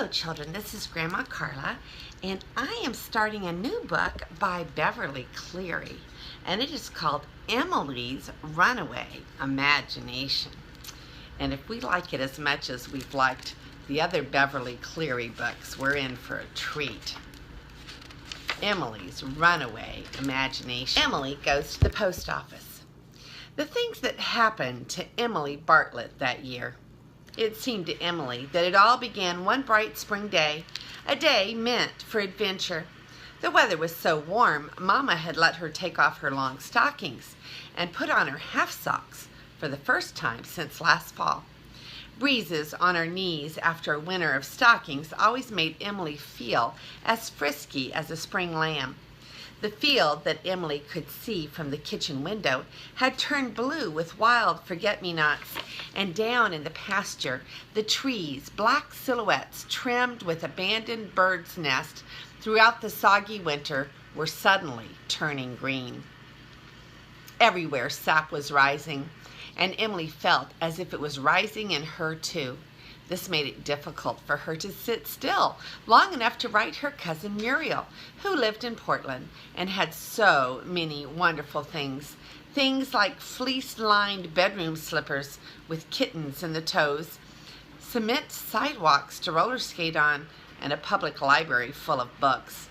Hello children, this is Grandma Carla, and I am starting a new book by Beverly Cleary, and it is called Emily's Runaway Imagination. And if we like it as much as we've liked the other Beverly Cleary books, we're in for a treat. Emily's Runaway Imagination. Emily goes to the post office. The things that happened to Emily Bartlett that year. It seemed to Emily that it all began one bright spring day, a day meant for adventure. The weather was so warm, Mama had let her take off her long stockings and put on her half socks for the first time since last fall. Breezes on her knees after a winter of stockings always made Emily feel as frisky as a spring lamb. The field that Emily could see from the kitchen window had turned blue with wild forget-me-nots, and down in the pasture, the trees, black silhouettes trimmed with abandoned birds' nests throughout the soggy winter, were suddenly turning green. Everywhere sap was rising, and Emily felt as if it was rising in her too. This made it difficult for her to sit still long enough to write her cousin Muriel, who lived in Portland and had so many wonderful things. Things like fleece-lined bedroom slippers with kittens in the toes, cement sidewalks to roller skate on, and a public library full of books.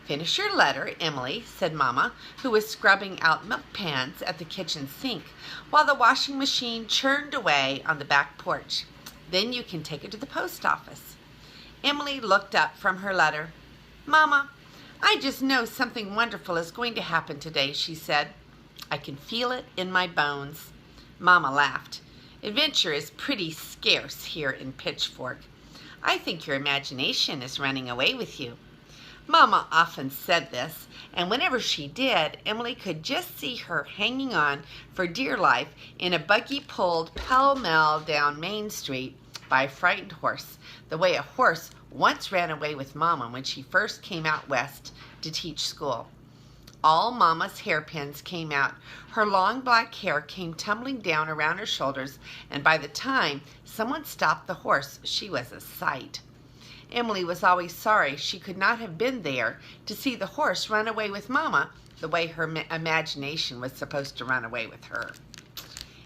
"Finish your letter, Emily," said Mama, who was scrubbing out milk pans at the kitchen sink while the washing machine churned away on the back porch. "Then you can take it to the post office." Emily looked up from her letter. "Mama, I just know something wonderful is going to happen today," she said. "I can feel it in my bones." Mama laughed. "Adventure is pretty scarce here in Pitchfork. I think your imagination is running away with you." Mama often said this, and whenever she did, Emily could just see her hanging on for dear life in a buggy pulled pell-mell down Main Street by a frightened horse, the way a horse once ran away with Mama when she first came out west to teach school. All Mama's hairpins came out. Her long black hair came tumbling down around her shoulders, and by the time someone stopped the horse, she was a sight. Emily was always sorry she could not have been there to see the horse run away with Mama the way her imagination was supposed to run away with her.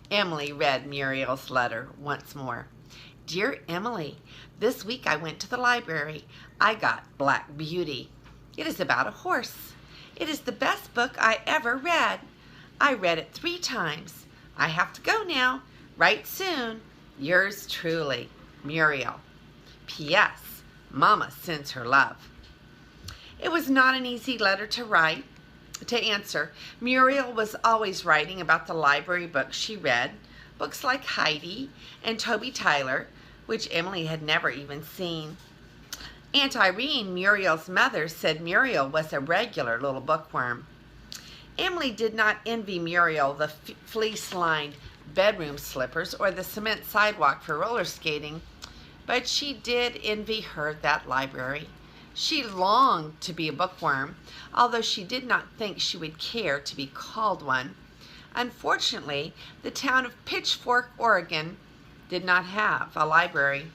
Emily read Muriel's letter once more. "Dear Emily, this week I went to the library. I got Black Beauty. It is about a horse. It is the best book I ever read. I read it 3 times. I have to go now. Write soon. Yours truly, Muriel. P.S. Mama sends her love." It was not an easy letter to answer. Muriel was always writing about the library books she read, books like Heidi and Toby Tyler, which Emily had never even seen. Aunt Irene, Muriel's mother, said Muriel was a regular little bookworm. Emily did not envy Muriel the fleece-lined bedroom slippers or the cement sidewalk for roller skating, but she did envy her that library. She longed to be a bookworm, although she did not think she would care to be called one. Unfortunately, the town of Pitchfork, Oregon, did not have a library.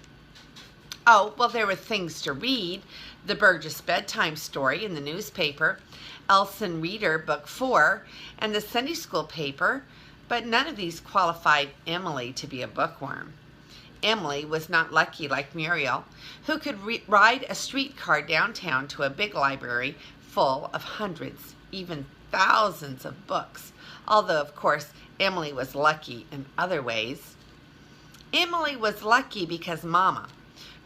Oh, well, there were things to read: the Burgess bedtime story in the newspaper, Elson Reader Book 4, and the Sunday school paper, but none of these qualified Emily to be a bookworm. Emily was not lucky like Muriel, who could ride a streetcar downtown to a big library full of hundreds, even thousands of books, although, of course, Emily was lucky in other ways. Emily was lucky because Mama,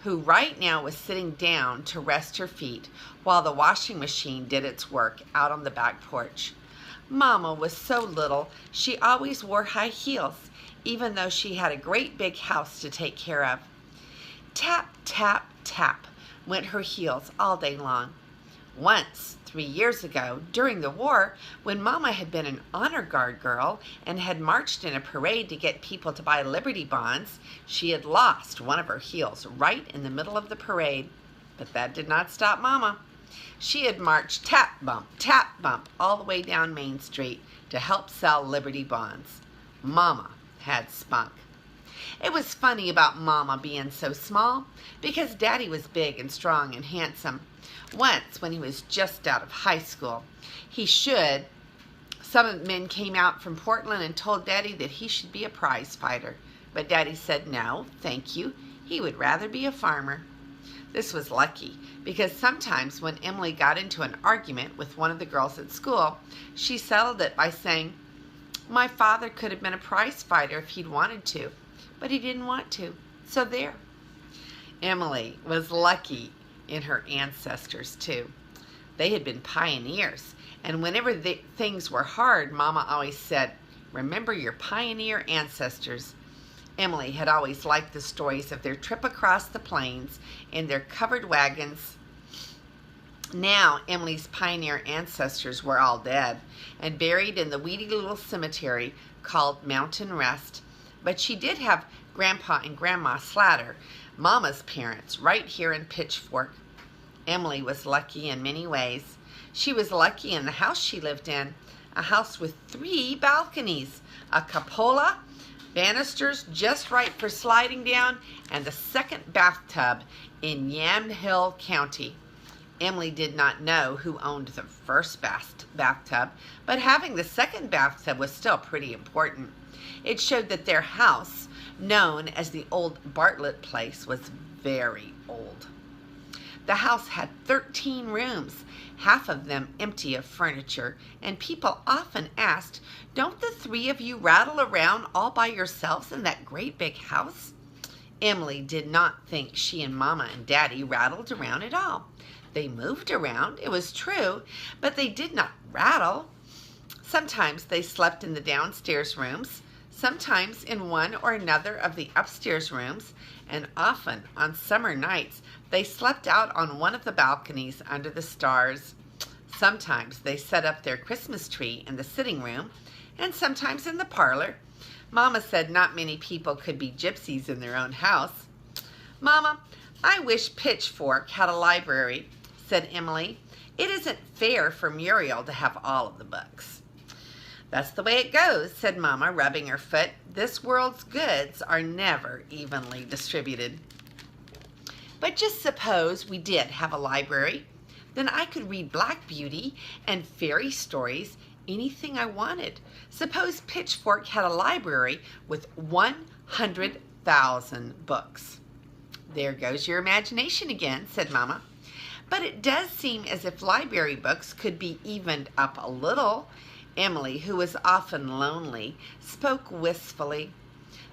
who right now was sitting down to rest her feet while the washing machine did its work out on the back porch. Mama was so little, she always wore high heels, even though she had a great big house to take care of. Tap, tap, tap went her heels all day long. Once, 3 years ago, during the war, when Mama had been an honor guard girl and had marched in a parade to get people to buy Liberty bonds, she had lost one of her heels right in the middle of the parade. But that did not stop Mama. She had marched tap bump all the way down Main Street to help sell Liberty bonds. Mama had spunk. It was funny about Mama being so small because Daddy was big and strong and handsome. Once, when he was just out of high school, some men came out from Portland and told Daddy that he should be a prize fighter. But Daddy said no, thank you. He would rather be a farmer. This was lucky because sometimes when Emily got into an argument with one of the girls at school, she settled it by saying, "My father could have been a prize fighter if he'd wanted to, but he didn't want to, so there." Emily was lucky in her ancestors too. They had been pioneers, and whenever things were hard, Mama always said, "Remember your pioneer ancestors." Emily had always liked the stories of their trip across the plains in their covered wagons. Now, Emily's pioneer ancestors were all dead and buried in the weedy little cemetery called Mountain Rest, but she did have Grandpa and Grandma Slatter, Mama's parents, right here in Pitchfork. Emily was lucky in many ways. She was lucky in the house she lived in, a house with 3 balconies, a cupola, banisters just right for sliding down, and the second bathtub in Yamhill County. Emily did not know who owned the first bathtub, but having the second bathtub was still pretty important. It showed that their house, known as the old Bartlett place, was very old. The house had 13 rooms, half of them empty of furniture, and people often asked, "Don't the 3 of you rattle around all by yourselves in that great big house?" Emily did not think she and Mama and Daddy rattled around at all. They moved around, it was true, but they did not rattle. Sometimes they slept in the downstairs rooms, sometimes in one or another of the upstairs rooms, and often on summer nights they slept out on one of the balconies under the stars. Sometimes they set up their Christmas tree in the sitting room, and sometimes in the parlor. Mama said not many people could be gypsies in their own house. "Mama, I wish Pitchfork had a library," said Emily. "It isn't fair for Muriel to have all of the books." "That's the way it goes," said Mama, rubbing her foot. "This world's goods are never evenly distributed." "But just suppose we did have a library. Then I could read Black Beauty and fairy stories, anything I wanted. Suppose Pitchfork had a library with 100,000 books." "There goes your imagination again," said Mama. "But it does seem as if library books could be evened up a little." Emily, who was often lonely, spoke wistfully.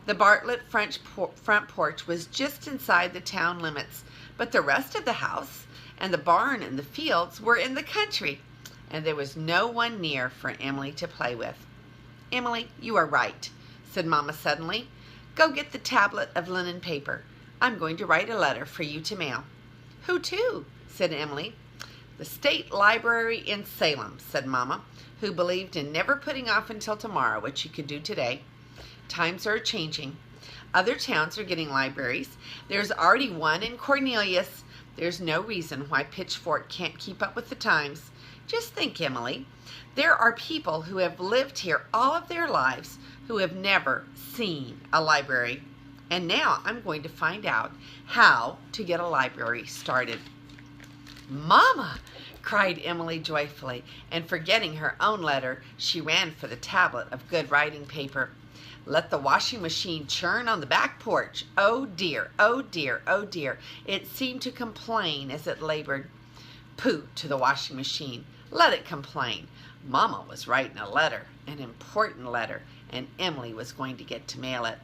The Bartlett front porch was just inside the town limits, but the rest of the house and the barn and the fields were in the country, and there was no one near for Emily to play with. "Emily, you are right," said Mama suddenly. "Go get the tablet of linen paper. I'm going to write a letter for you to mail." "Who to?" said Emily. "The State Library in Salem," said Mama, who believed in never putting off until tomorrow what she could do today. "Times are changing. Other towns are getting libraries. There's already one in Cornelius. There's no reason why Pitchfork can't keep up with the times. Just think, Emily, there are people who have lived here all of their lives who have never seen a library. And now I'm going to find out how to get a library started." "Mama!" cried Emily joyfully, and forgetting her own letter, she ran for the tablet of good writing paper. "Let the washing machine churn on the back porch. Oh dear, oh dear, oh dear." It seemed to complain as it labored. Pooh to the washing machine. Let it complain. Mama was writing a letter, an important letter, and Emily was going to get to mail it.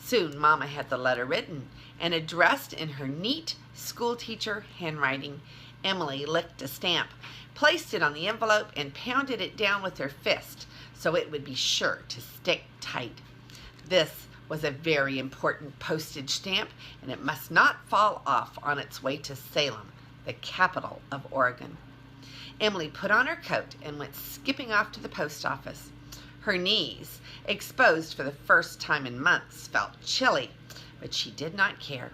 Soon Mama had the letter written and addressed in her neat schoolteacher handwriting. Emily licked a stamp, placed it on the envelope, and pounded it down with her fist so it would be sure to stick tight. This was a very important postage stamp, and it must not fall off on its way to Salem, the capital of Oregon. Emily put on her coat and went skipping off to the post office. Her knees, exposed for the first time in months, felt chilly, but she did not care.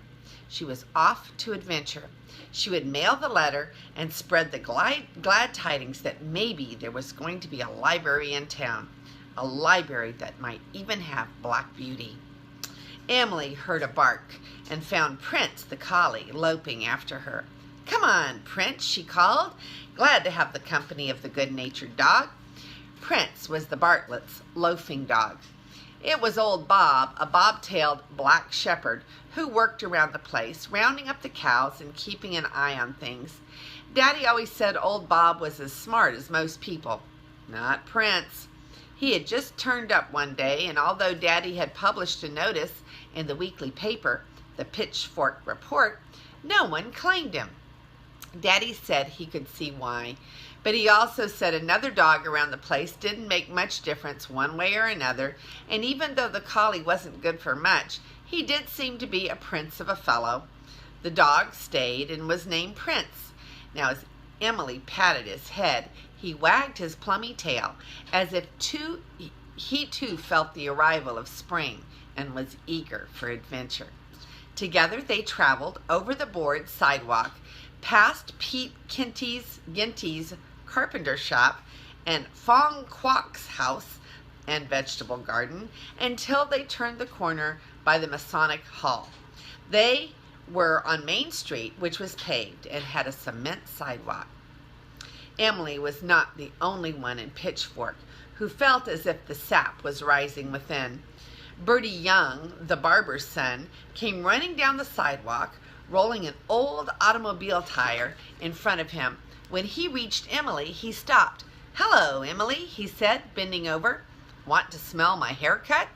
She was off to adventure. She would mail the letter and spread the glad tidings that maybe there was going to be a library in town, a library that might even have Black Beauty. Emily heard a bark and found Prince the collie loping after her. "Come on, Prince," she called, glad to have the company of the good-natured dog. Prince was the Bartletts' loafing dog. It was old Bob, a bob-tailed black shepherd, who worked around the place, rounding up the cows and keeping an eye on things. Daddy always said old Bob was as smart as most people. Not Prince. He had just turned up one day, and although Daddy had published a notice in the weekly paper, the Pitchfork Report, no one claimed him. Daddy said he could see why, but he also said another dog around the place didn't make much difference one way or another, and even though the collie wasn't good for much, he did seem to be a prince of a fellow. The dog stayed and was named Prince. Now, as Emily patted his head, he wagged his plummy tail, as if he too felt the arrival of spring and was eager for adventure. Together they traveled over the board sidewalk, past Pete Ginty's carpenter shop and Fong Kwok's house and vegetable garden, until they turned the corner by the Masonic Hall. They were on Main Street, which was paved and had a cement sidewalk. Emily was not the only one in Pitchfork who felt as if the sap was rising within. Bertie Young, the barber's son, came running down the sidewalk, rolling an old automobile tire in front of him. When he reached Emily, he stopped. "Hello, Emily," he said, bending over. "Want to smell my haircut?"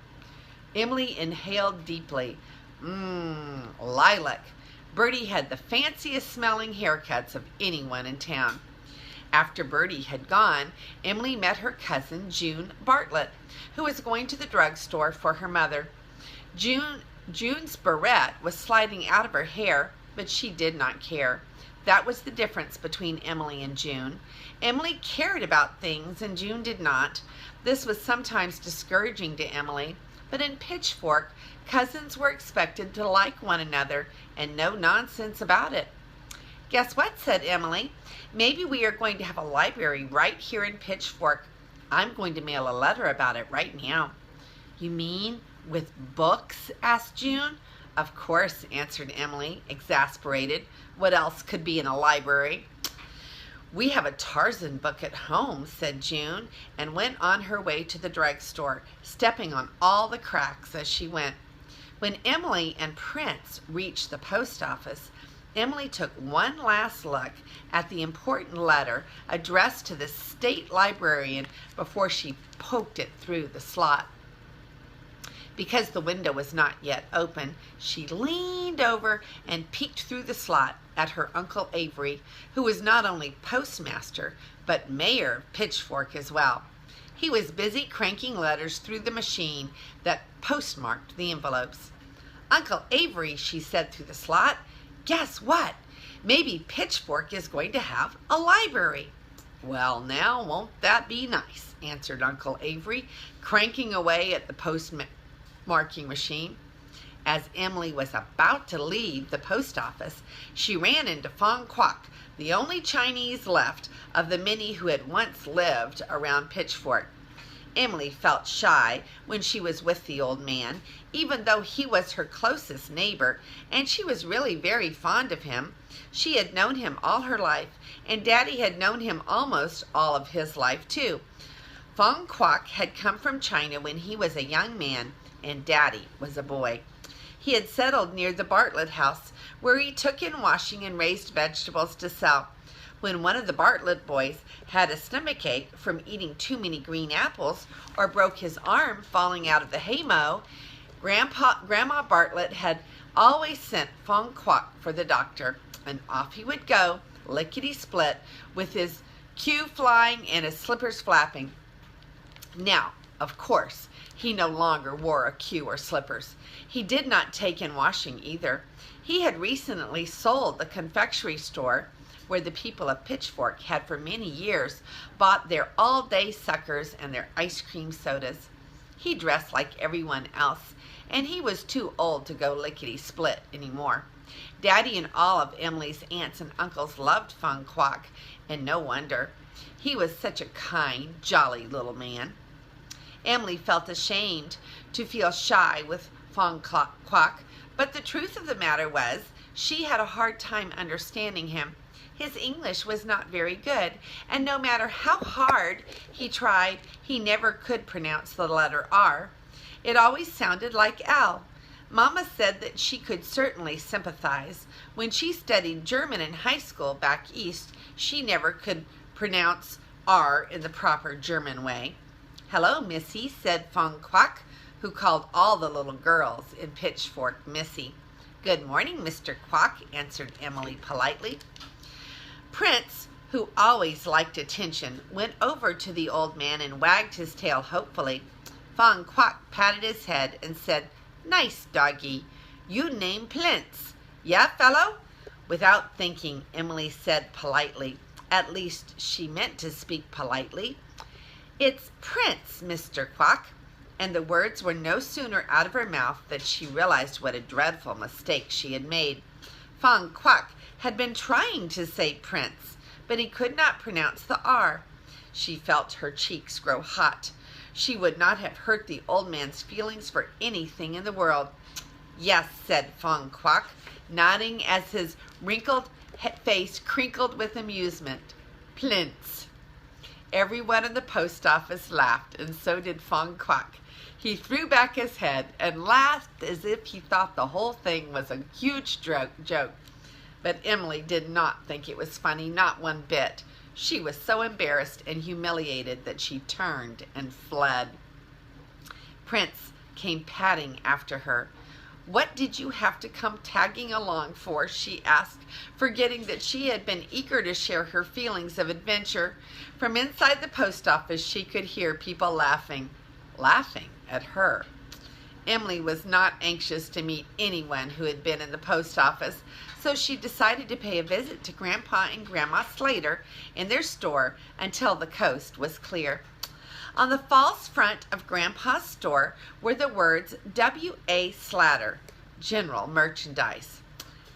Emily inhaled deeply. Lilac. Bertie had the fanciest smelling haircuts of anyone in town. After Bertie had gone, Emily met her cousin, June Bartlett, who was going to the drugstore for her mother. June's barrette was sliding out of her hair, but she did not care. That was the difference between Emily and June. Emily cared about things and June did not. This was sometimes discouraging to Emily, but in Pitchfork, cousins were expected to like one another and no nonsense about it. "Guess what?" said Emily. "Maybe we are going to have a library right here in Pitchfork. I'm going to mail a letter about it right now." "You mean with books?" asked June. "Of course," answered Emily, exasperated. "What else could be in a library?" "We have a Tarzan book at home," said June, and went on her way to the drugstore, stepping on all the cracks as she went. When Emily and Prince reached the post office, Emily took one last look at the important letter addressed to the state librarian before she poked it through the slot. Because the window was not yet open, she leaned over and peeked through the slot at her Uncle Avery, who was not only postmaster, but mayor of Pitchfork as well. He was busy cranking letters through the machine that postmarked the envelopes. "Uncle Avery," she said through the slot, "guess what? Maybe Pitchfork is going to have a library." "Well, now, won't that be nice?" answered Uncle Avery, cranking away at the postmarking machine. As Emily was about to leave the post office, she ran into Fong Kwok, the only Chinese left of the many who had once lived around Pitchfork. Emily felt shy when she was with the old man, even though he was her closest neighbor, and she was really very fond of him. She had known him all her life, and Daddy had known him almost all of his life, too. Fong Kwok had come from China when he was a young man, and Daddy was a boy. He had settled near the Bartlett house, where he took in washing and raised vegetables to sell. When one of the Bartlett boys had a stomachache from eating too many green apples or broke his arm falling out of the haymow, Grandma Bartlett had always sent Fong Kwok for the doctor, and off he would go, lickety-split, with his queue flying and his slippers flapping. Now, of course, he no longer wore a queue or slippers. He did not take in washing either. He had recently sold the confectionery store where the people of Pitchfork had for many years bought their all-day suckers and their ice cream sodas. He dressed like everyone else, and he was too old to go lickety-split anymore. Daddy and all of Emily's aunts and uncles loved Fong Kwok, and no wonder. He was such a kind, jolly little man. Emily felt ashamed to feel shy with Fong Quock, but the truth of the matter was she had a hard time understanding him. His English was not very good, and no matter how hard he tried, he never could pronounce the letter R. It always sounded like L. Mama said that she could certainly sympathize. When she studied German in high school back east, she never could pronounce R in the proper German way. "Hello, Missy," said Fong Quock, who called all the little girls in Pitchfork Missy. "Good morning, Mr. Quock," answered Emily politely. Prince, who always liked attention, went over to the old man and wagged his tail hopefully. Fong Quock patted his head and said, "Nice doggy. You name Plince. Yeah, fellow?" Without thinking, Emily said politely, at least she meant to speak politely, "It's Prince, Mr. Quock." And the words were no sooner out of her mouth than she realized what a dreadful mistake she had made. Fong Quock had been trying to say Prince, but he could not pronounce the R. She felt her cheeks grow hot. She would not have hurt the old man's feelings for anything in the world. "Yes," said Fong Quock, nodding as his wrinkled face crinkled with amusement. "Plince." Everyone in the post office laughed, and so did Fong Quock. He threw back his head and laughed as if he thought the whole thing was a huge joke. But Emily did not think it was funny, not one bit. She was so embarrassed and humiliated that she turned and fled. Prince came padding after her. "What did you have to come tagging along for?" she asked, forgetting that she had been eager to share her feelings of adventure. From inside the post office she could hear people laughing at her. Emily was not anxious to meet anyone who had been in the post office, so she decided to pay a visit to Grandpa and Grandma Slater in their store until the coast was clear. On the false front of Grandpa's store were the words W.A. Slater, General Merchandise.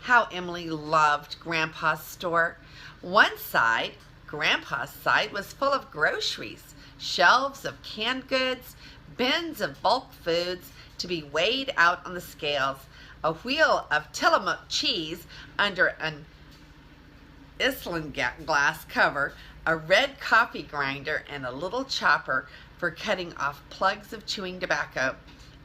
How Emily loved Grandpa's store. One side, Grandpa's side, was full of groceries, shelves of canned goods, bins of bulk foods to be weighed out on the scales, a wheel of Tillamook cheese under an isinglass cover, a red coffee grinder, and a little chopper for cutting off plugs of chewing tobacco.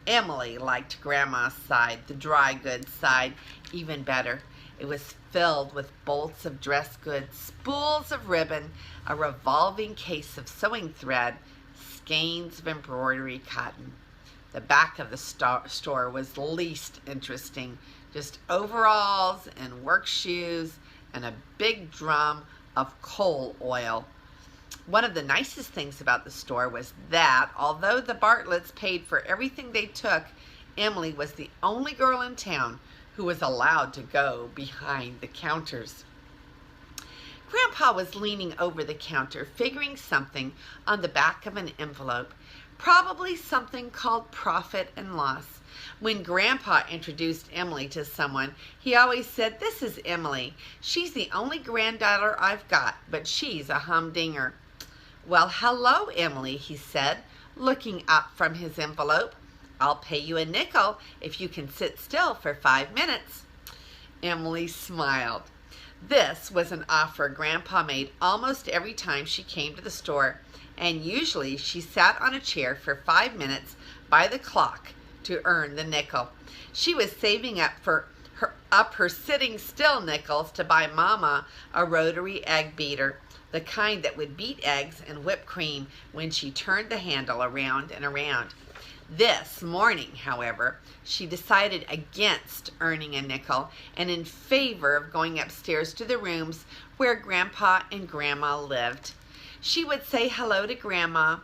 Emily liked Grandma's side, the dry goods side, even better. It was filled with bolts of dress goods, spools of ribbon, a revolving case of sewing thread, skeins of embroidery cotton. The back of the store was least interesting, just overalls and work shoes and a big drum of coal oil. One of the nicest things about the store was that, although the Bartletts paid for everything they took, Emily was the only girl in town who was allowed to go behind the counters. Grandpa was leaning over the counter, figuring something on the back of an envelope, probably something called profit and loss. When Grandpa introduced Emily to someone, he always said, "This is Emily. She's the only granddaughter I've got, but she's a humdinger." "Well, hello, Emily," he said, looking up from his envelope. "I'll pay you a nickel if you can sit still for 5 minutes." Emily smiled. This was an offer Grandpa made almost every time she came to the store, and usually she sat on a chair for 5 minutes by the clock to earn the nickel. She was saving up her sitting still nickels to buy Mama a rotary egg beater, the kind that would beat eggs and whipped cream when she turned the handle around and around. This morning, however, she decided against earning a nickel and in favor of going upstairs to the rooms where Grandpa and Grandma lived. She would say hello to Grandma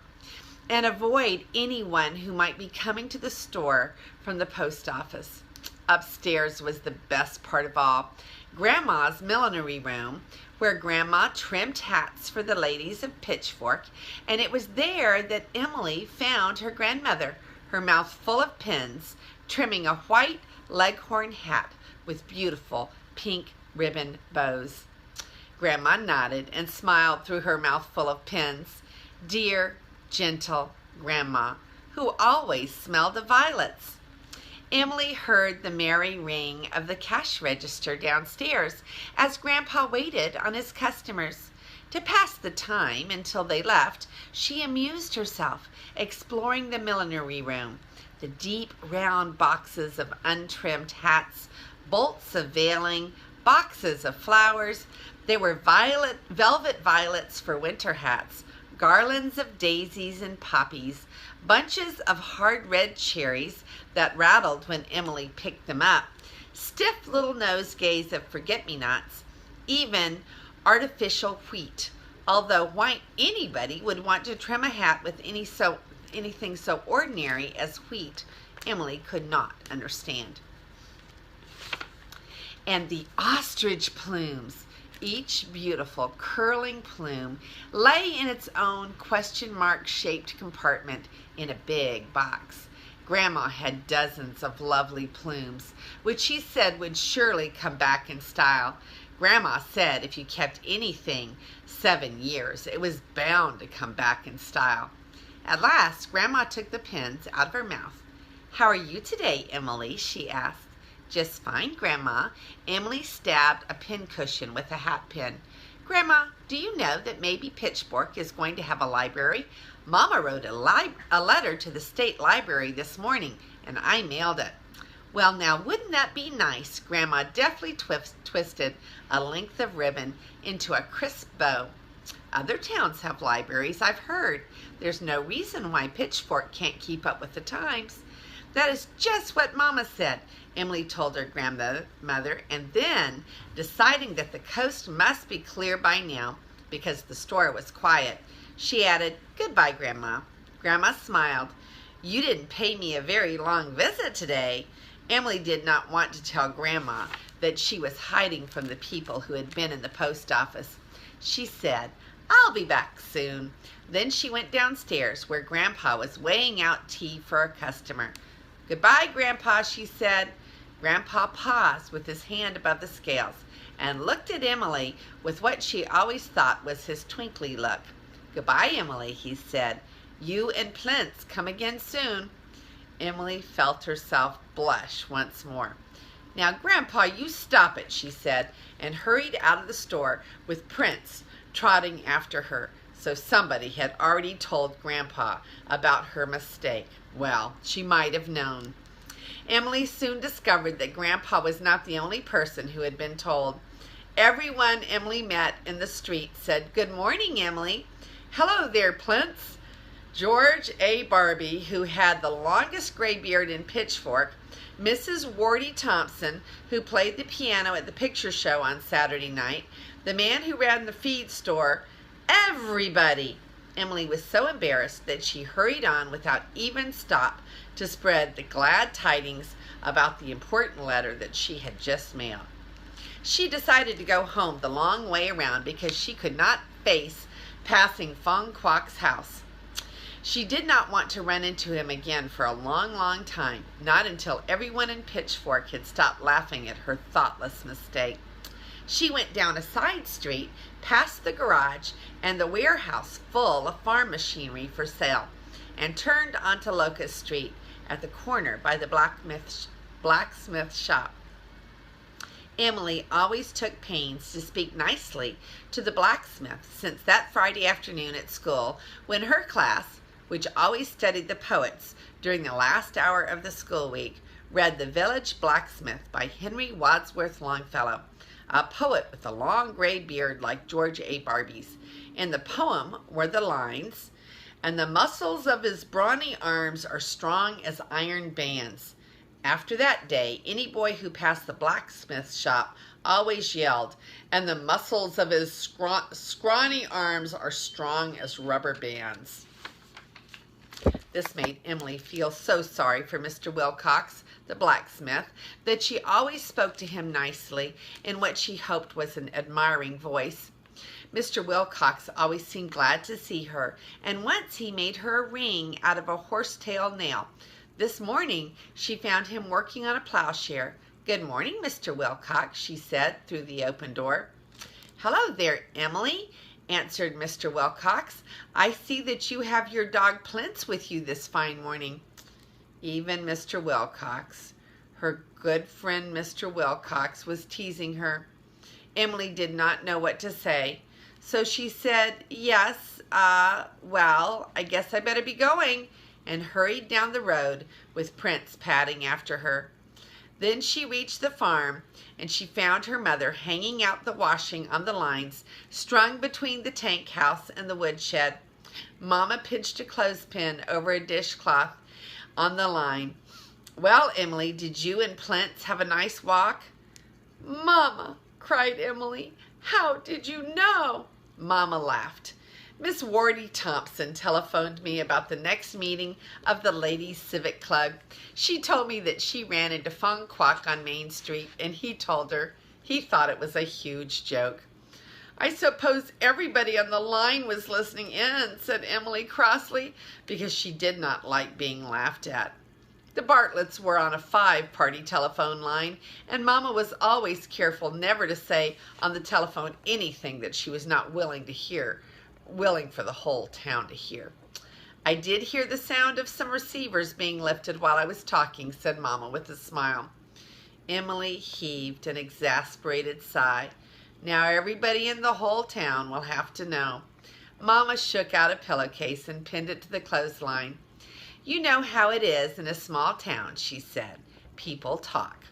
and avoid anyone who might be coming to the store from the post office. Upstairs was the best part of all, Grandma's millinery room, where Grandma trimmed hats for the ladies of Pitchfork, and it was there that Emily found her grandmother, her mouth full of pins, trimming a white leghorn hat with beautiful pink ribbon bows. Grandma nodded and smiled through her mouth full of pins. Dear, gentle Grandma, who always smelled of violets. Emily heard the merry ring of the cash register downstairs as Grandpa waited on his customers. To pass the time until they left, she amused herself exploring the millinery room, the deep round boxes of untrimmed hats, bolts of veiling, boxes of flowers. There were velvet violets for winter hats, garlands of daisies and poppies, bunches of hard red cherries that rattled when Emily picked them up, stiff little nosegays of forget-me-nots, even artificial wheat, although why anybody would want to trim a hat with anything so ordinary as wheat, Emily could not understand. And the ostrich plumes, each beautiful curling plume, lay in its own question-mark shaped compartment in a big box. Grandma had dozens of lovely plumes, which she said would surely come back in style. Grandma said if you kept anything 7 years, it was bound to come back in style. At last, Grandma took the pins out of her mouth. "How are you today, Emily?" she asked. "Just fine, Grandma." Emily stabbed a pincushion with a hat pin. "Grandma, do you know that maybe Pitchfork is going to have a library? Mama wrote a letter to the state library this morning, and I mailed it." "Well, now, wouldn't that be nice?" Grandma deftly twisted a length of ribbon into a crisp bow. "Other towns have libraries, I've heard. There's no reason why Pitchfork can't keep up with the times." "That is just what Mama said," Emily told her grandmother, and then, deciding that the coast must be clear by now because the store was quiet, she added, "Goodbye, Grandma." Grandma smiled. "You didn't pay me a very long visit today." Emily did not want to tell Grandma that she was hiding from the people who had been in the post office. She said, "I'll be back soon." Then she went downstairs where Grandpa was weighing out tea for a customer. "Goodbye, Grandpa," she said. Grandpa paused with his hand above the scales and looked at Emily with what she always thought was his twinkly look. "Goodbye, Emily," he said. "You and Plinth come again soon." Emily felt herself blush once more. "Now, Grandpa, you stop it," she said, and hurried out of the store with Prince trotting after her. So somebody had already told Grandpa about her mistake. Well, she might have known. Emily soon discovered that Grandpa was not the only person who had been told. Everyone Emily met in the street said, "Good morning, Emily." "Hello there, Plinth." George A. Barbie, who had the longest gray beard in Pitchfork, Mrs. Wardy Thompson, who played the piano at the picture show on Saturday night, the man who ran the feed store, everybody. Emily was so embarrassed that she hurried on without even stop to spread the glad tidings about the important letter that she had just mailed. She decided to go home the long way around because she could not face passing Fong Kwok's house. She did not want to run into him again for a long, long time, not until everyone in Pitchfork had stopped laughing at her thoughtless mistake. She went down a side street, past the garage and the warehouse full of farm machinery for sale, and turned onto Locust Street at the corner by the blacksmith shop. Emily always took pains to speak nicely to the blacksmith since that Friday afternoon at school when her class, which always studied the poets during the last hour of the school week, read The Village Blacksmith by Henry Wadsworth Longfellow, a poet with a long gray beard like George A. Barbie's. In the poem were the lines, "And the muscles of his brawny arms are strong as iron bands." After that day, any boy who passed the blacksmith shop always yelled, "And the muscles of his scrawny arms are strong as rubber bands." This made Emily feel so sorry for Mr. Wilcox, the blacksmith, that she always spoke to him nicely in what she hoped was an admiring voice. Mr. Wilcox always seemed glad to see her, and once he made her a ring out of a horsetail nail. This morning she found him working on a plowshare. "Good morning, Mr. Wilcox," she said through the open door. "Hello there, Emily," answered Mr. Wilcox. "I see that you have your dog Plinth with you this fine morning." Even Mr. Wilcox Her good friend Mr. Wilcox was teasing her. Emily did not know what to say, so she said, "Yes, well, I guess I better be going," and hurried down the road with Prince padding after her. Then she reached the farm, and she found her mother hanging out the washing on the lines strung between the tank house and the woodshed. Mama pinched a clothespin over a dishcloth on the line. "Well, Emily, did you and Plinth have a nice walk?" "Mama," cried Emily, "how did you know?" Mama laughed. "Miss Wardy Thompson telephoned me about the next meeting of the Ladies' Civic Club. She told me that she ran into Fong Kwok on Main Street, and he told her he thought it was a huge joke." "I suppose everybody on the line was listening in," said Emily crossly, because she did not like being laughed at. The Bartletts were on a 5-party telephone line, and Mama was always careful never to say on the telephone anything that she was not willing for the whole town to hear. "I did hear the sound of some receivers being lifted while I was talking," said Mama with a smile. Emily heaved an exasperated sigh. Now everybody in the whole town will have to know. Mama shook out a pillowcase and pinned it to the clothesline. "You know how it is in a small town," she said. "People talk."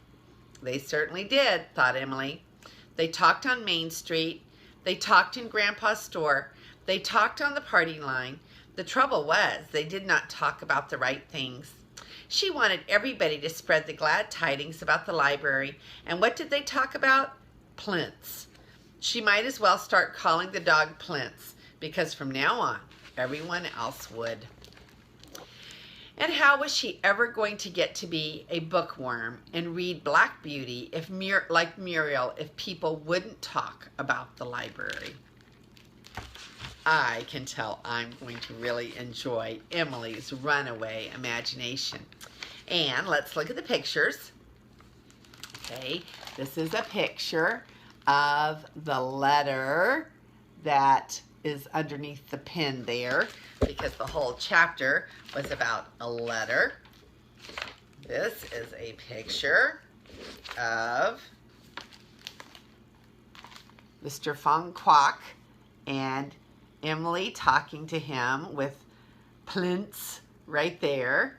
They certainly did, thought Emily. They talked on Main Street. They talked in Grandpa's store. They talked on the party line. The trouble was, they did not talk about the right things. She wanted everybody to spread the glad tidings about the library. And what did they talk about? Plinths. She might as well start calling the dog Plinths, because from now on, everyone else would. And how was she ever going to get to be a bookworm and read Black Beauty like Muriel if people wouldn't talk about the library? I can tell I'm going to really enjoy Emily's Runaway Imagination. And let's look at the pictures. Okay, this is a picture of the letter that is underneath the pen there, because the whole chapter was about a letter. This is a picture of Mr. Fong Kwok and Emily talking to him with Plinths right there.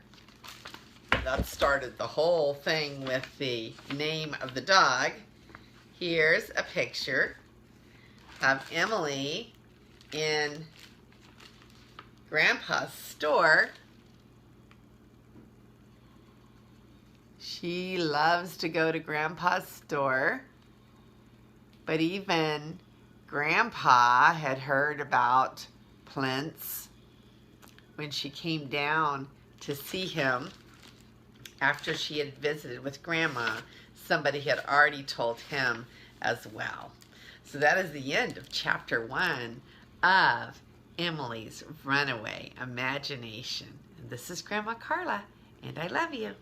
That started the whole thing with the name of the dog. Here's a picture of Emily in Grandpa's store. She loves to go to Grandpa's store, but even Grandpa had heard about Plinths when she came down to see him after she had visited with Grandma. Somebody had already told him as well. So that is the end of chapter 1 of Emily's Runaway Imagination. And this is Grandma Carla, and I love you.